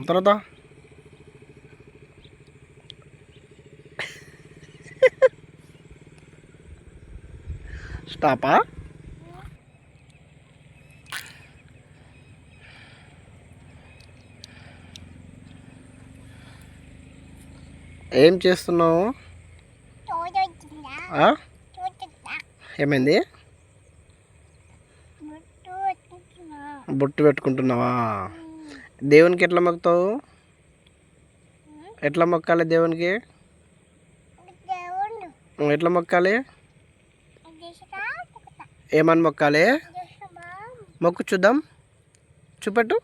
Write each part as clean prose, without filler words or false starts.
తర్వాత స్టాపా? ఏం చేస్తున్నావు? ఏమైంది? బొట్టు పెట్టుకుంటున్నావా? దేవునికి ఎట్లా మొక్కుతావు? ఎట్లా మొక్కాలి దేవునికి? ఎట్లా మొక్కాలి? ఏమని మొక్కాలి? మొక్కు చూద్దాం. చూపెట్టు,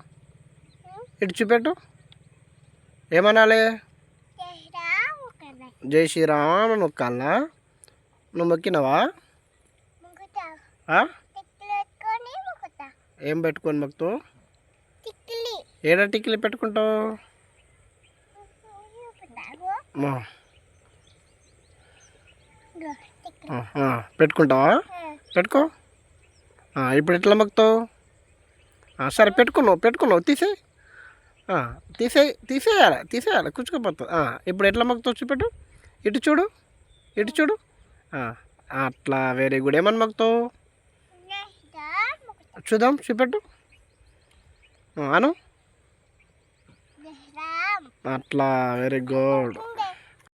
ఇటు చూపెట్టు. ఏమనాలి? జై శ్రీరామ్ అని మొక్కాలనా? నువ్వు మొక్కినవా? ఏం పెట్టుకొని మొక్కుతావు? ఏడా టిక్కిలి పెట్టుకుంటావు? పెట్టుకుంటావా? పెట్టుకో. ఇప్పుడు ఎట్లా మొక్కుతావు? సరే పెట్టుకున్నావు తీసేయాలి కూర్చుకోపోతుంది. ఇప్పుడు ఎట్లా మొక్కుతావు చూపెట్టు. ఇటు చూడు. అట్లా, వెరీ గుడ్. ఏమని మొక్కుతావు చూద్దాం, చూపెట్టు. అను. అట్లా, వెరీ గుడ్.